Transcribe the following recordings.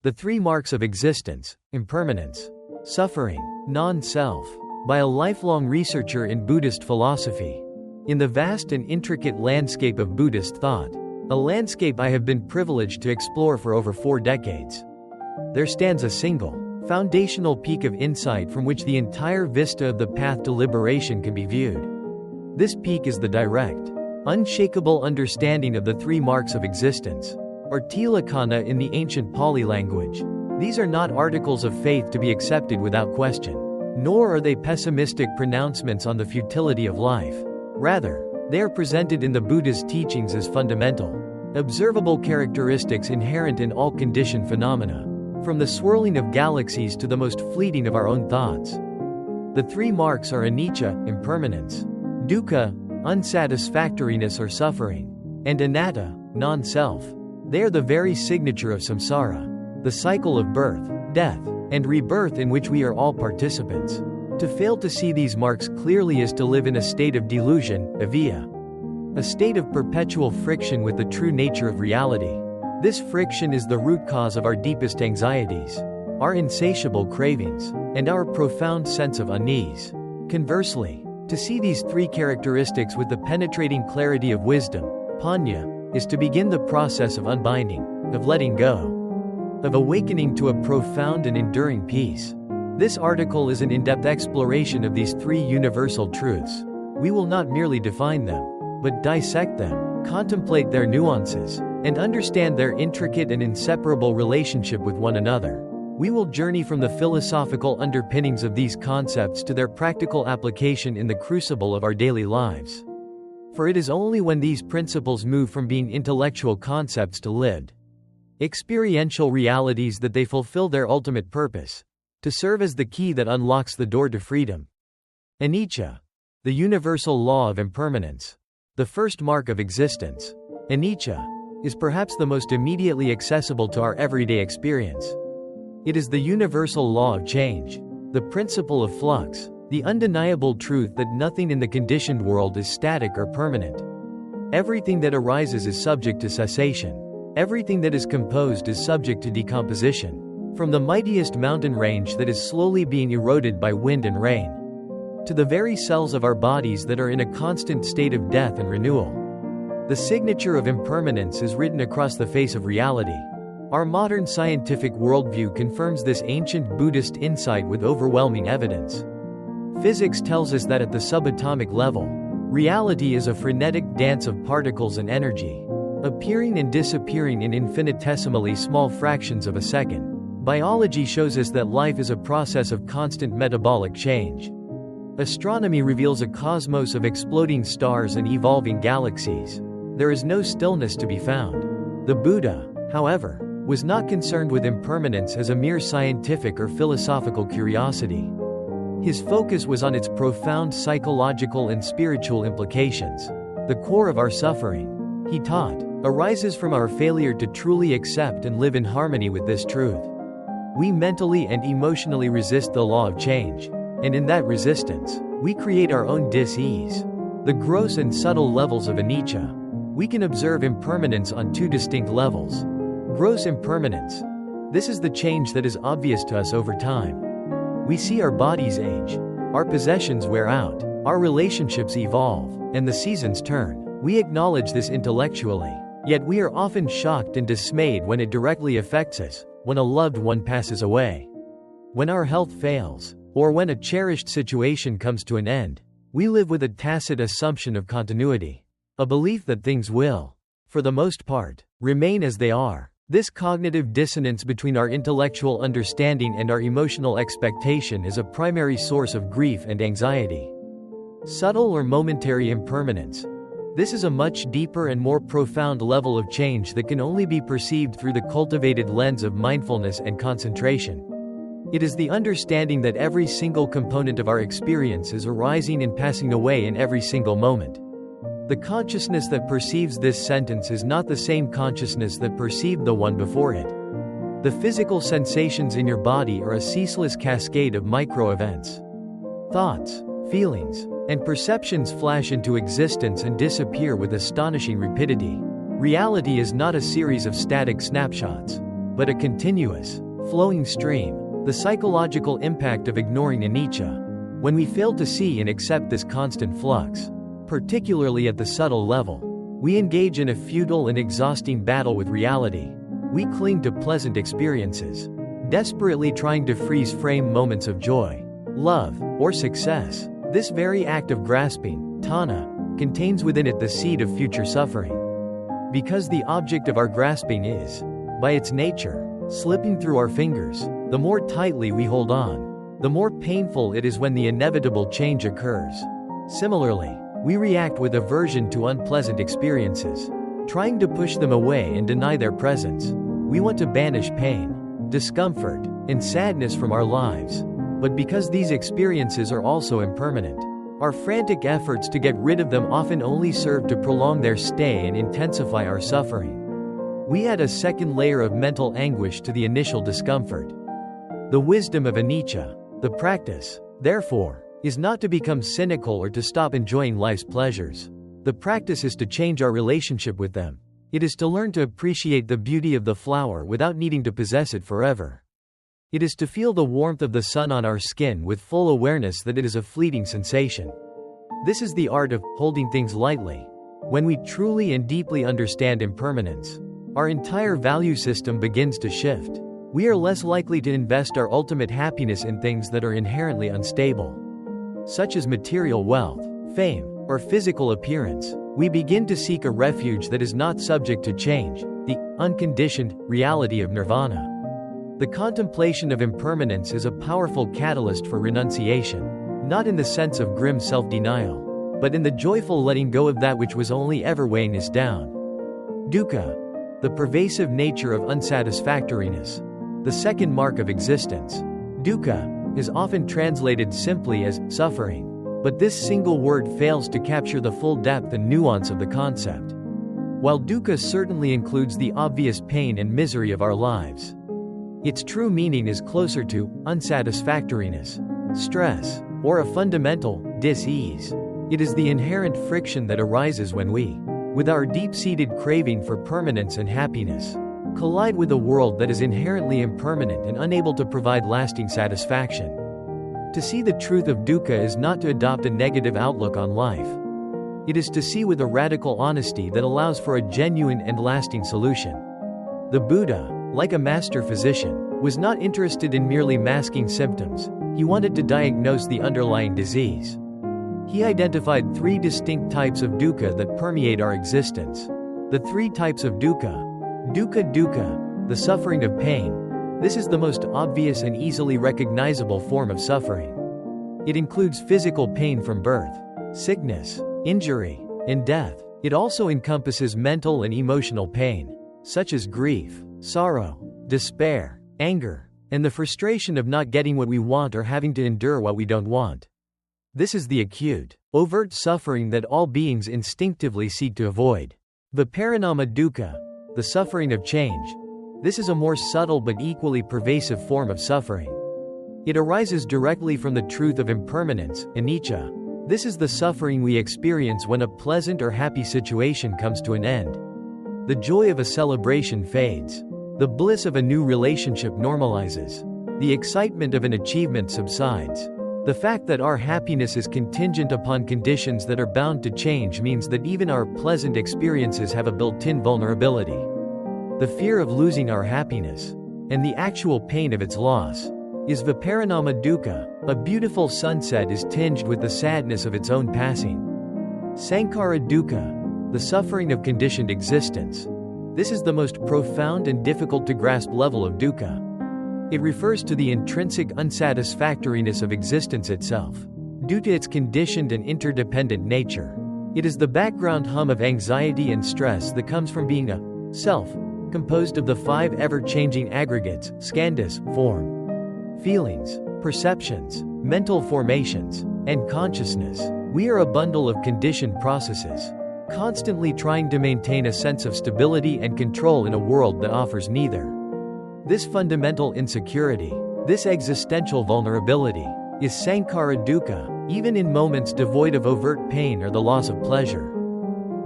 The Three Marks of Existence, Impermanence, Suffering, Non-Self, by a lifelong researcher in Buddhist philosophy. In the vast and intricate landscape of Buddhist thought, a landscape I have been privileged to explore for over 4 decades, there stands a single, foundational peak of insight from which the entire vista of the path to liberation can be viewed. This peak is the direct, unshakable understanding of the three marks of existence, or tilakkhana in the ancient Pali language. These are not articles of faith to be accepted without question, nor are they pessimistic pronouncements on the futility of life. Rather, they are presented in the Buddha's teachings as fundamental, observable characteristics inherent in all conditioned phenomena, from the swirling of galaxies to the most fleeting of our own thoughts. The three marks are anicca, impermanence; dukkha, unsatisfactoriness or suffering; and anatta, non-self. They are the very signature of samsara, the cycle of birth, death, and rebirth in which we are all participants. To fail to see these marks clearly is to live in a state of delusion, avijja, a state of perpetual friction with the true nature of reality. This friction is the root cause of our deepest anxieties, our insatiable cravings, and our profound sense of unease. Conversely, to see these three characteristics with the penetrating clarity of wisdom, panya, is to begin the process of unbinding, of letting go, of awakening to a profound and enduring peace. This article is an in-depth exploration of these three universal truths. We will not merely define them, but dissect them, contemplate their nuances, and understand their intricate and inseparable relationship with one another. We will journey from the philosophical underpinnings of these concepts to their practical application in the crucible of our daily lives. For it is only when these principles move from being intellectual concepts to lived, experiential realities that they fulfill their ultimate purpose, to serve as the key that unlocks the door to freedom. Anicca, the universal law of impermanence, the first mark of existence. Anicca is perhaps the most immediately accessible to our everyday experience. It is the universal law of change, the principle of flux, the undeniable truth that nothing in the conditioned world is static or permanent. Everything that arises is subject to cessation. Everything that is composed is subject to decomposition. From the mightiest mountain range that is slowly being eroded by wind and rain, to the very cells of our bodies that are in a constant state of death and renewal. The signature of impermanence is written across the face of reality. Our modern scientific worldview confirms this ancient Buddhist insight with overwhelming evidence. Physics tells us that at the subatomic level, reality is a frenetic dance of particles and energy, appearing and disappearing in infinitesimally small fractions of a second. Biology shows us that life is a process of constant metabolic change. Astronomy reveals a cosmos of exploding stars and evolving galaxies. There is no stillness to be found. The Buddha, however, was not concerned with impermanence as a mere scientific or philosophical curiosity. His focus was on its profound psychological and spiritual implications. The core of our suffering, he taught, arises from our failure to truly accept and live in harmony with this truth. We mentally and emotionally resist the law of change, and in that resistance, we create our own dis-ease. The gross and subtle levels of anicca. We can observe impermanence on 2 distinct levels. Gross impermanence. This is the change that is obvious to us over time. We see our bodies age, our possessions wear out, our relationships evolve, and the seasons turn. We acknowledge this intellectually, yet we are often shocked and dismayed when it directly affects us, when a loved one passes away, when our health fails, or when a cherished situation comes to an end. We live with a tacit assumption of continuity, a belief that things will, for the most part, remain as they are. This cognitive dissonance between our intellectual understanding and our emotional expectation is a primary source of grief and anxiety. Subtle or momentary impermanence. This is a much deeper and more profound level of change that can only be perceived through the cultivated lens of mindfulness and concentration. It is the understanding that every single component of our experience is arising and passing away in every single moment. The consciousness that perceives this sentence is not the same consciousness that perceived the one before it. The physical sensations in your body are a ceaseless cascade of micro-events. Thoughts, feelings, and perceptions flash into existence and disappear with astonishing rapidity. Reality is not a series of static snapshots, but a continuous, flowing stream. The psychological impact of ignoring anicca. When we fail to see and accept this constant flux, particularly at the subtle level, we engage in a futile and exhausting battle with reality. We cling to pleasant experiences, desperately trying to freeze-frame moments of joy, love, or success. This very act of grasping, tanha, contains within it the seed of future suffering. Because the object of our grasping is, by its nature, slipping through our fingers, the more tightly we hold on, the more painful it is when the inevitable change occurs. Similarly, we react with aversion to unpleasant experiences, trying to push them away and deny their presence. We want to banish pain, discomfort, and sadness from our lives. But because these experiences are also impermanent, our frantic efforts to get rid of them often only serve to prolong their stay and intensify our suffering. We add a second layer of mental anguish to the initial discomfort. The wisdom of anicca, the practice, therefore, is not to become cynical or to stop enjoying life's pleasures. The practice is to change our relationship with them. It is to learn to appreciate the beauty of the flower without needing to possess it forever. It is to feel the warmth of the sun on our skin with full awareness that it is a fleeting sensation. This is the art of holding things lightly. When we truly and deeply understand impermanence, our entire value system begins to shift. We are less likely to invest our ultimate happiness in things that are inherently unstable, such as material wealth, fame, or physical appearance. We begin to seek a refuge that is not subject to change, the unconditioned reality of nirvana. The contemplation of impermanence is a powerful catalyst for renunciation, not in the sense of grim self-denial, but in the joyful letting go of that which was only ever weighing us down. Dukkha, the pervasive nature of unsatisfactoriness, the second mark of existence. Dukkha is often translated simply as suffering, but this single word fails to capture the full depth and nuance of the concept. While dukkha certainly includes the obvious pain and misery of our lives, its true meaning is closer to unsatisfactoriness, stress, or a fundamental dis-ease. It is the inherent friction that arises when we, with our deep-seated craving for permanence and happiness, collide with a world that is inherently impermanent and unable to provide lasting satisfaction. To see the truth of dukkha is not to adopt a negative outlook on life. It is to see with a radical honesty that allows for a genuine and lasting solution. The Buddha, like a master physician, was not interested in merely masking symptoms. He wanted to diagnose the underlying disease. He identified three distinct types of dukkha that permeate our existence. The three types of dukkha. Dukkha, the suffering of pain. This is the most obvious and easily recognizable form of suffering. It includes physical pain from birth, sickness, injury, and death. It also encompasses mental and emotional pain, such as grief, sorrow, despair, anger, and the frustration of not getting what we want or having to endure what we don't want. This is the acute, overt suffering that all beings instinctively seek to avoid. Viparinama dukkha, the suffering of change. This is a more subtle but equally pervasive form of suffering. It arises directly from the truth of impermanence, anicca. This is the suffering we experience when a pleasant or happy situation comes to an end. The joy of a celebration fades. The bliss of a new relationship normalizes. The excitement of an achievement subsides. The fact that our happiness is contingent upon conditions that are bound to change means that even our pleasant experiences have a built-in vulnerability. The fear of losing our happiness, and the actual pain of its loss, is viparinama dukkha. A beautiful sunset is tinged with the sadness of its own passing. Sankhara dukkha, the suffering of conditioned existence. This is the most profound and difficult to grasp level of dukkha. It refers to the intrinsic unsatisfactoriness of existence itself, due to its conditioned and interdependent nature. It is the background hum of anxiety and stress that comes from being a self, composed of the five ever-changing aggregates: skandhas, form, feelings, perceptions, mental formations, and consciousness. We are a bundle of conditioned processes, constantly trying to maintain a sense of stability and control in a world that offers neither. This fundamental insecurity, this existential vulnerability, is sankhara dukkha, even in moments devoid of overt pain or the loss of pleasure.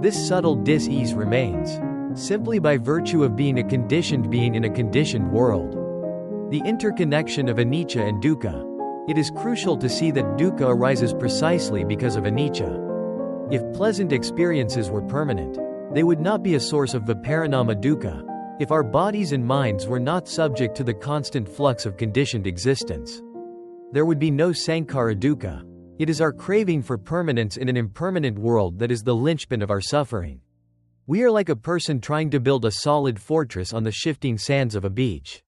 This subtle dis-ease remains. simply by virtue of being a conditioned being in a conditioned world. The interconnection of anicca and dukkha. It is crucial to see that dukkha arises precisely because of anicca. If pleasant experiences were permanent, they would not be a source of viparinama dukkha. If our bodies and minds were not subject to the constant flux of conditioned existence, there would be no sankhara dukkha. It is our craving for permanence in an impermanent world that is the linchpin of our suffering. We are like a person trying to build a solid fortress on the shifting sands of a beach.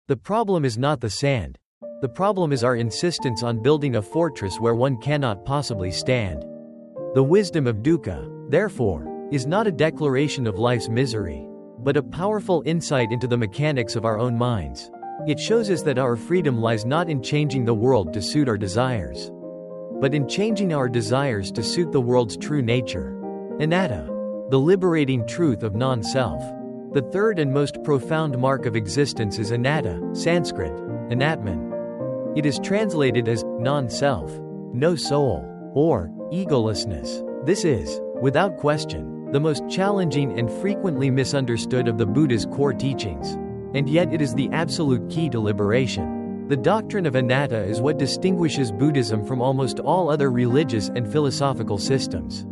The problem is not the sand. The problem is our insistence on building a fortress where one cannot possibly stand. The wisdom of dukkha, therefore, is not a declaration of life's misery, but a powerful insight into the mechanics of our own minds. It shows us that our freedom lies not in changing the world to suit our desires, but in changing our desires to suit the world's true nature. Anatta, the liberating truth of non-self. The third and most profound mark of existence is anatta, Sanskrit, anatman. It is translated as non-self, no soul, or egolessness. This is, without question, the most challenging and frequently misunderstood of the Buddha's core teachings. And yet it is the absolute key to liberation. The doctrine of anatta is what distinguishes Buddhism from almost all other religious and philosophical systems,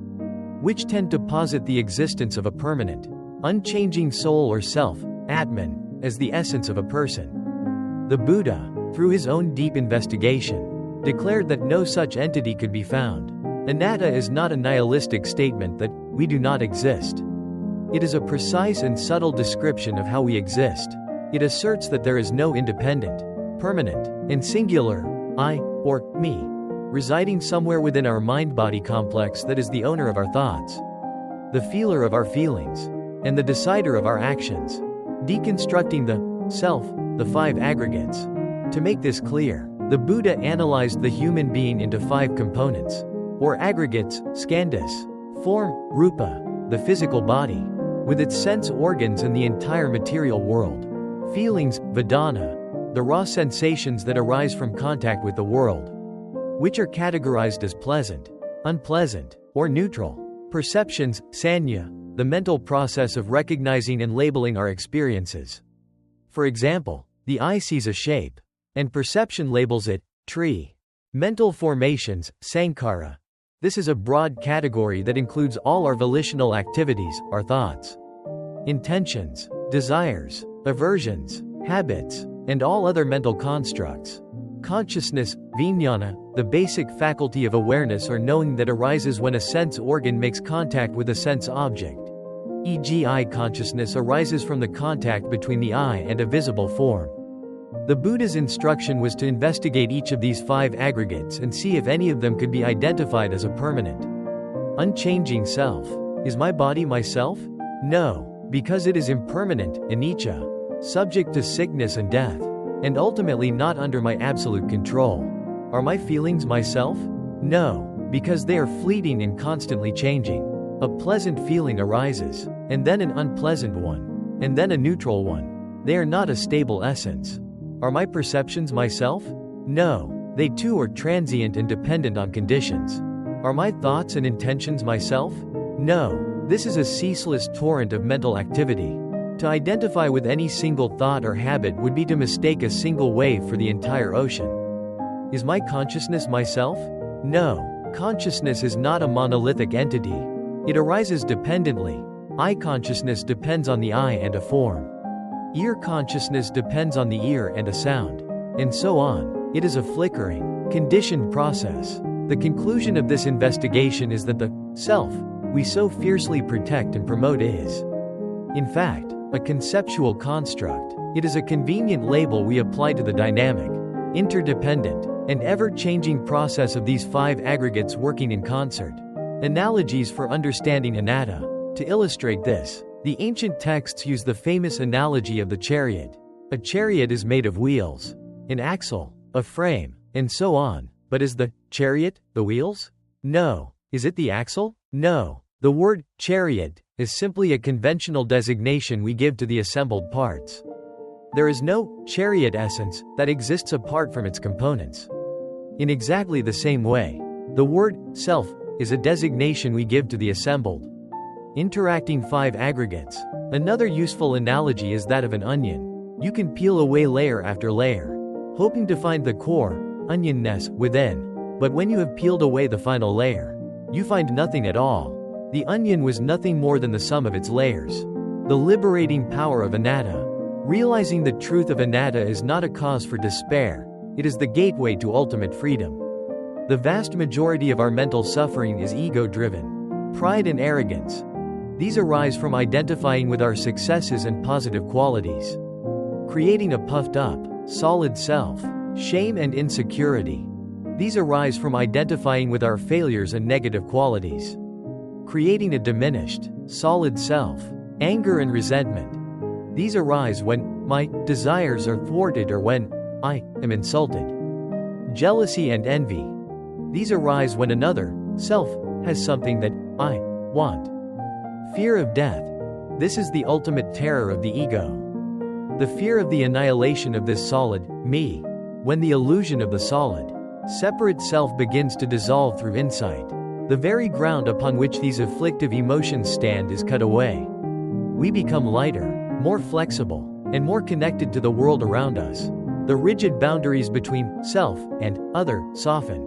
which tend to posit the existence of a permanent, unchanging soul or self, Atman, as the essence of a person. The Buddha, through his own deep investigation, declared that no such entity could be found. Anatta is not a nihilistic statement that we do not exist. It is a precise and subtle description of how we exist. It asserts that there is no independent, permanent, and singular I, or me, residing somewhere within our mind-body complex that is the owner of our thoughts, the feeler of our feelings, and the decider of our actions. Deconstructing the self, the five aggregates. To make this clear, the Buddha analyzed the human being into five components, or aggregates: skandhas, form, rupa, the physical body, with its sense organs and the entire material world; feelings, vedana, the raw sensations that arise from contact with the world, which are categorized as pleasant, unpleasant, or neutral; perceptions, sanya, the mental process of recognizing and labeling our experiences. For example, the eye sees a shape, and perception labels it tree. Mental formations, sankhara. This is a broad category that includes all our volitional activities, our thoughts, intentions, desires, aversions, habits, and all other mental constructs. Consciousness, vijnana, the basic faculty of awareness or knowing that arises when a sense organ makes contact with a sense object. E.g., eye consciousness arises from the contact between the eye and a visible form. The Buddha's instruction was to investigate each of these five aggregates and see if any of them could be identified as a permanent, unchanging self. Is my body myself? No, because it is impermanent, anicca, subject to sickness and death, and ultimately not under my absolute control. Are my feelings myself? No, because they are fleeting and constantly changing. A pleasant feeling arises, and then an unpleasant one, and then a neutral one. They are not a stable essence. Are my perceptions myself? No, they too are transient and dependent on conditions. Are my thoughts and intentions myself? No, this is a ceaseless torrent of mental activity. To identify with any single thought or habit would be to mistake a single wave for the entire ocean. Is my consciousness myself? No, consciousness is not a monolithic entity. It arises dependently. Eye consciousness depends on the eye and a form. Ear consciousness depends on the ear and a sound. And so on. It is a flickering, conditioned process. The conclusion of this investigation is that the self we so fiercely protect and promote is, in fact, a conceptual construct. It is a convenient label we apply to the dynamic, interdependent, and ever-changing process of these five aggregates working in concert. Analogies for understanding anatta. To illustrate this, the ancient texts use the famous analogy of the chariot. A chariot is made of wheels, an axle, a frame, and so on. But is the chariot the wheels? No. Is it the axle? No. The word chariot is simply a conventional designation we give to the assembled parts. There is no chariot essence that exists apart from its components. In exactly the same way, the word self is a designation we give to the assembled Interacting 5 aggregates. Another useful analogy is that of an onion. You can peel away layer after layer, hoping to find the core, onionness, within. But when you have peeled away the final layer, you find nothing at all. The onion was nothing more than the sum of its layers. The liberating power of anatta. Realizing the truth of anatta is not a cause for despair, it is the gateway to ultimate freedom. The vast majority of our mental suffering is ego-driven. Pride and arrogance. These arise from identifying with our successes and positive qualities, creating a puffed-up, solid self. Shame and insecurity. These arise from identifying with our failures and negative qualities, creating a diminished, solid self. Anger and resentment. These arise when my desires are thwarted or when I am insulted. Jealousy and envy. These arise when another self has something that I want. Fear of death. This is the ultimate terror of the ego. The fear of the annihilation of this solid me. When the illusion of the solid, separate self begins to dissolve through insight, the very ground upon which these afflictive emotions stand is cut away. We become lighter, more flexible, and more connected to the world around us. The rigid boundaries between self and other soften,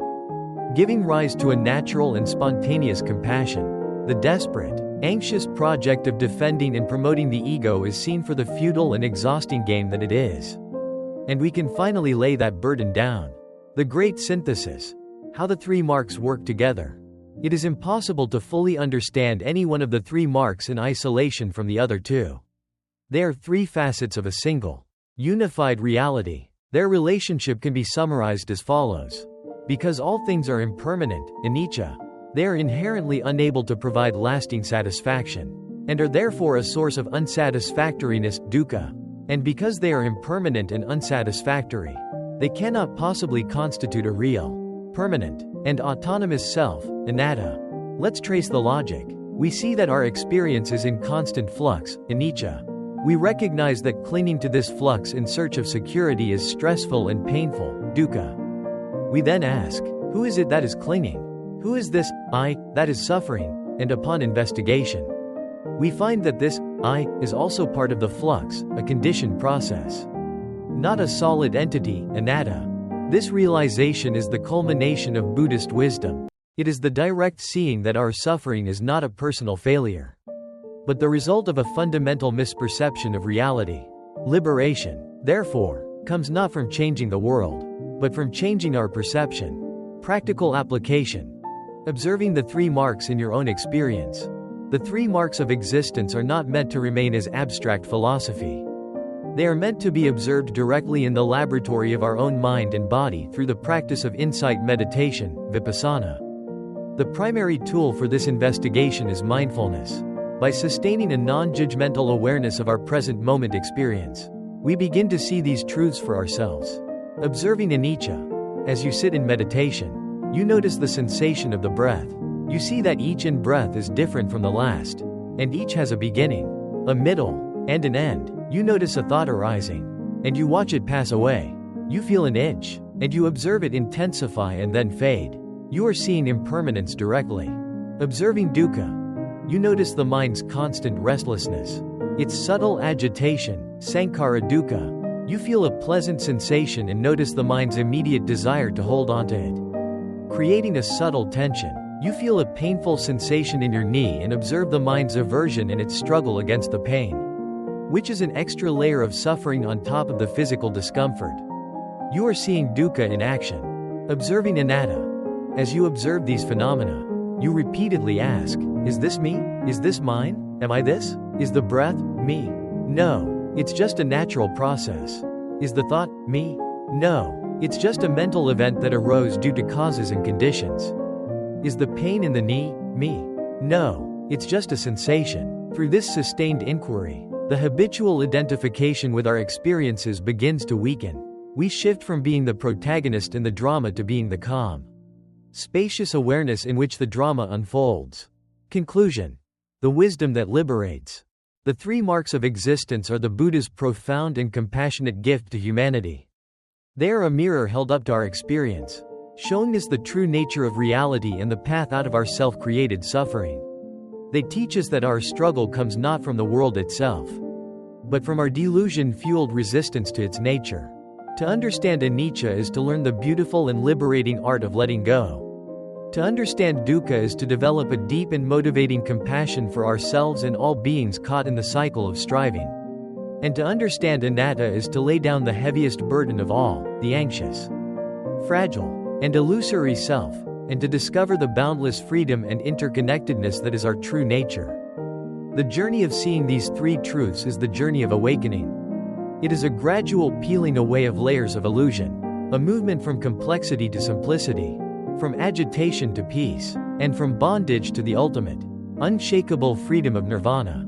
giving rise to a natural and spontaneous compassion. The desperate, anxious project of defending and promoting the ego is seen for the futile and exhausting game that it is. And we can finally lay that burden down. The great synthesis. How the 3 marks work together. It is impossible to fully understand any one of the 3 marks in isolation from the other 2. They are 3 facets of a single, unified reality. Their relationship can be summarized as follows. Because all things are impermanent, anicca, they are inherently unable to provide lasting satisfaction, and are therefore a source of unsatisfactoriness, dukkha. And because they are impermanent and unsatisfactory, they cannot possibly constitute a real, permanent, and autonomous self, anatta. Let's trace the logic. We see that our experience is in constant flux, anicca. We recognize that clinging to this flux in search of security is stressful and painful, dukkha. We then ask, who is it that is clinging? Who is this I that is suffering? And upon investigation, we find that this I is also part of the flux, a conditioned process, not a solid entity, anatta. This realization is the culmination of Buddhist wisdom. It is the direct seeing that our suffering is not a personal failure, but the result of a fundamental misperception of reality. Liberation, therefore, comes not from changing the world, but from changing our perception. Practical application. Observing the 3 marks in your own experience. The 3 marks of existence are not meant to remain as abstract philosophy. They are meant to be observed directly in the laboratory of our own mind and body through the practice of insight meditation, vipassana. The primary tool for this investigation is mindfulness. By sustaining a non-judgmental awareness of our present moment experience, we begin to see these truths for ourselves. Observing anicca. As you sit in meditation, you notice the sensation of the breath. You see that each in-breath is different from the last, and each has a beginning, a middle, and an end. You notice a thought arising, and you watch it pass away. You feel an itch, and you observe it intensify and then fade. You are seeing impermanence directly. Observing dukkha. You notice the mind's constant restlessness, its subtle agitation, sankhara dukkha. You feel a pleasant sensation and notice the mind's immediate desire to hold onto it, creating a subtle tension. You feel a painful sensation in your knee and observe the mind's aversion and its struggle against the pain, which is an extra layer of suffering on top of the physical discomfort. You are seeing dukkha in action. Observing anatta. As you observe these phenomena, you repeatedly ask, is this me? Is this mine? Am I this? Is the breath me? No, it's just a natural process. Is the thought me? No, it's just a mental event that arose due to causes and conditions. Is the pain in the knee me? No, it's just a sensation. Through this sustained inquiry, the habitual identification with our experiences begins to weaken. We shift from being the protagonist in the drama to being the calm, spacious awareness in which the drama unfolds. Conclusion. The wisdom that liberates. The 3 marks of existence are the Buddha's profound and compassionate gift to humanity. They are a mirror held up to our experience, showing us the true nature of reality and the path out of our self-created suffering. They teach us that our struggle comes not from the world itself, but from our delusion-fueled resistance to its nature. To understand anicca is to learn the beautiful and liberating art of letting go. To understand dukkha is to develop a deep and motivating compassion for ourselves and all beings caught in the cycle of striving. And to understand anatta is to lay down the heaviest burden of all, the anxious, fragile, and illusory self, and to discover the boundless freedom and interconnectedness that is our true nature. The journey of seeing these three truths is the journey of awakening. It is a gradual peeling away of layers of illusion, a movement from complexity to simplicity, from agitation to peace, and from bondage to the ultimate, unshakable freedom of nirvana.